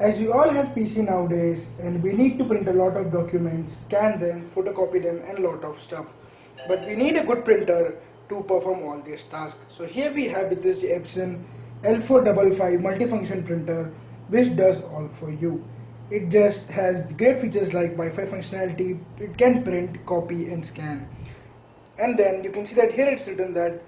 As we all have PC nowadays and we need to print a lot of documents, scan them, photocopy them and a lot of stuff. But we need a good printer to perform all these tasks. So here we have with this Epson L455 Multifunction printer which does all for you. It just has great features like Wi-Fi functionality, it can print, copy and scan. And then you can see that here it's written that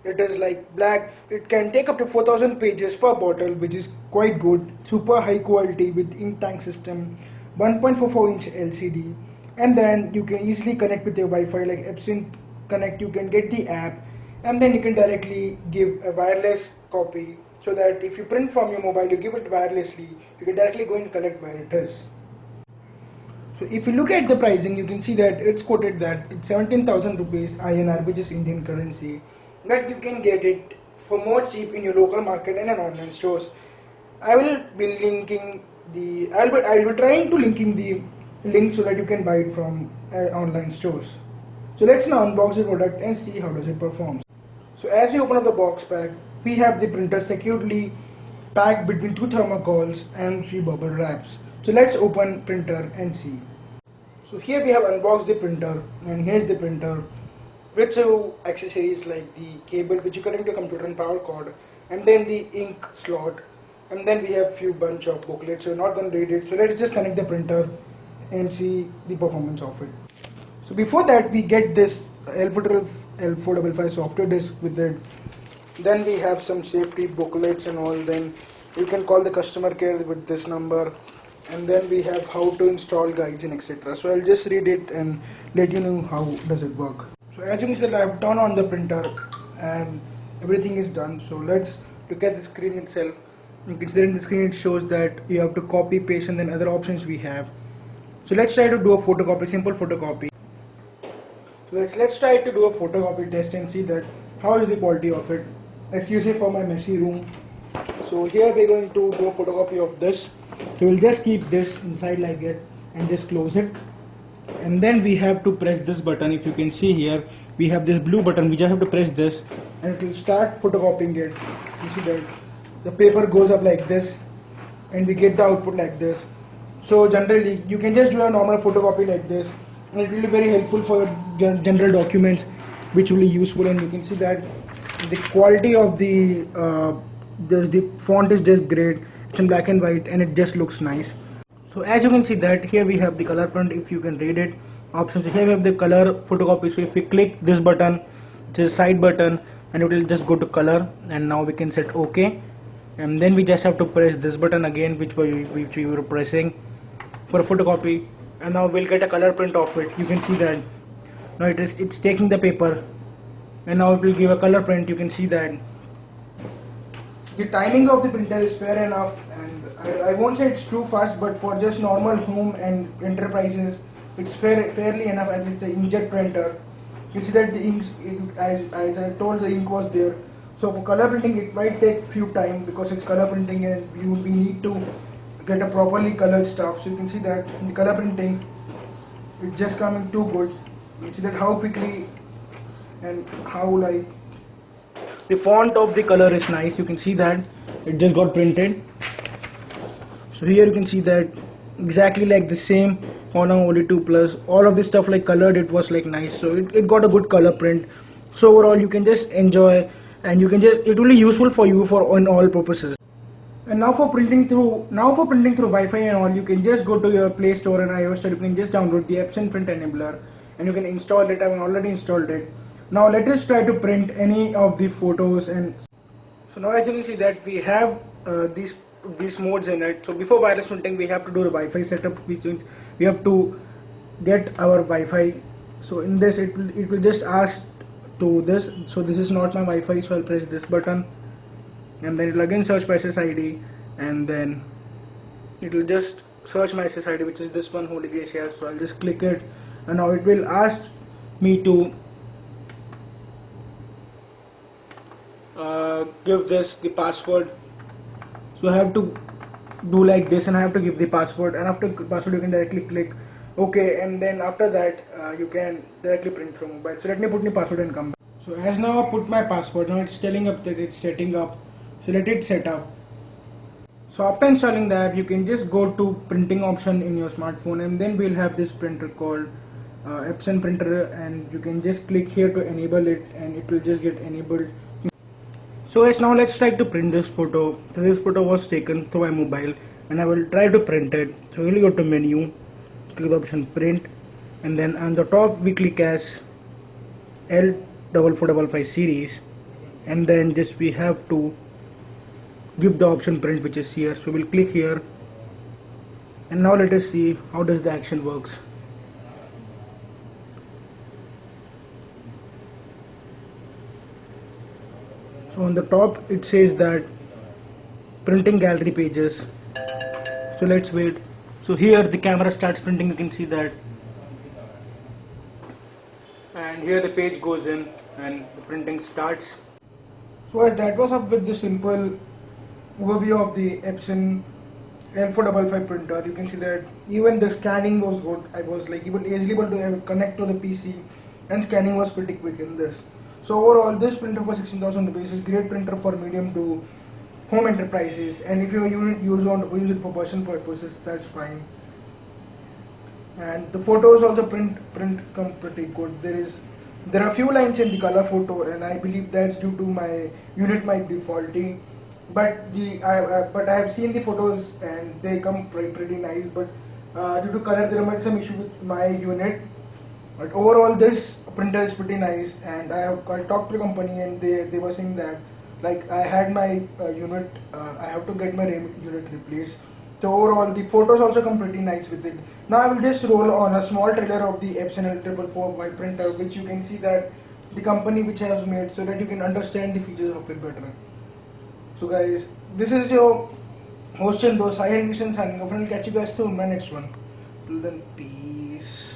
it is like black, it can take up to 4000 pages per bottle, which is quite good, super high quality with ink tank system, 1.44 inch LCD, and then you can easily connect with your Wi-Fi like Epson Connect. You can get the app and then you can directly give a wireless copy, so that if you print from your mobile you give it wirelessly, you can directly go and collect where it is. So if you look at the pricing, you can see that it's quoted that it's 17,000 rupees INR, which is Indian currency, that you can get it for more cheap in your local market and in online stores. I will be linking the, I'll be trying to linking the link so that you can buy it from online stores. So let's now unbox the product and see how does it perform. So as we open up the box pack, we have the printer securely packed between two thermocols and three bubble wraps. So let's open printer and see. So here we have unboxed the printer, and here's the printer with two accessories like the cable which you connect to your computer and power cord, and then the ink slot, and then we have few bunch of booklets. So we're not going to read it, so let's just connect the printer and see the performance of it. So before that we get this L455 software disk with it. Then we have some safety booklets and all. Then you can call the customer care with this number, and then we have how to install guides and etc. So I'll just read it and let you know how does it work. So as you can see, I've turned on the printer and everything is done. So let's look at the screen itself. You can see that in the screen it shows that you have to copy, paste, and then other options we have. So let's try to do a photocopy, simple photocopy. So let's try to do a photocopy test and see that how is the quality of it. Let's use it for my messy room. So here we're going to do a photocopy of this. So we'll just keep this inside like that and just close it. And then we have to press this button. If you can see here, we have this blue button. We just have to press this and it will start photocopying it. You see that the paper goes up like this and we get the output like this. So generally you can just do a normal photocopy like this, and it will be very helpful for your general documents, which will be useful. And you can see that the quality of the font is just great. It's in black and white and it just looks nice. So as you can see that here we have the color print, if you can read it, options. Here we have the color photocopy. So if we click this button, this side button, and it will just go to color, and now we can set OK, and then we just have to press this button again, which we were pressing for photocopy, and now we'll get a color print of it. You can see that now it's taking the paper, and now it will give a color print. You can see that the timing of the printer is fair enough, and I won't say it's too fast, but for just normal home and enterprises it's fairly enough, as it's an inkjet printer. You see that the ink, as I told, the ink was there. So for color printing it might take few time because it's color printing and we need to get a properly colored stuff. So you can see that in the color printing it's just coming too good. You see that how quickly and how like the font of the color is nice. You can see that it just got printed. So here you can see that exactly like the same only 2 plus all of this stuff like colored, it was like nice. So it got a good color print. So overall you can just enjoy, and you can just, it will be useful for you for on all purposes. And now for printing through Wi-Fi and all, you can just go to your Play Store and iOS Store. You can just download the Epson Print Enabler and you can install it. I've already installed it. Now let us try to print any of the photos. And so now as you can see that we have these modes in it. So before wireless printing we have to do the Wi-Fi setup, which means we have to get our Wi-Fi. So in this it will just ask to this. So this is not my Wi-Fi, so I'll press this button, and then it will again search my SSID, and then it will just search my SSID, which is this one, Holy Gracias. So I'll just click it, and now it will ask me to give this the password. So I have to do like this, and I have to give the password, and after password you can directly click OK, and then after that you can directly print from mobile. So let me put my password and come back. So as now I put my password, now it's telling up that it's setting up. So let it set up. So after installing the app, you can just go to printing option in your smartphone, and then we'll have this printer called Epson printer, and you can just click here to enable it, and it will just get enabled. So guys, now let's try to print this photo. So this photo was taken through my mobile, and I will try to print it. So we'll go to menu, click the option print, and then on the top we click as L455 series, and then just we have to give the option print, which is here. So we'll click here, and now let us see how does the action works. So on the top it says that printing gallery pages. So let's wait. So here the camera starts printing, you can see that, and here the page goes in and the printing starts. So as that was up with the simple overview of the Epson L455 printer. You can see that even the scanning was good. I was like easily able to connect to the PC, and scanning was pretty quick in this. So overall, this printer for 16,000 rupees is great printer for medium to home enterprises, and if your unit use it for personal purposes, that's fine. And the photos also come pretty good. There are few lines in the color photo, and I believe that's due to my unit might be faulty. But I have seen the photos and they come pretty nice. But due to color, there might be some issue with my unit. But overall, this printer is pretty nice, and I talked to the company, and they were saying that like I had my unit, I have to get my unit replaced. So overall, the photos also come pretty nice with it. Now I will just roll on a small trailer of the Epson L455 printer, which you can see that the company which has made, so that you can understand the features of it better. So guys, this is your host and those signing off, and I'll catch you guys soon in my next one. Till then, peace.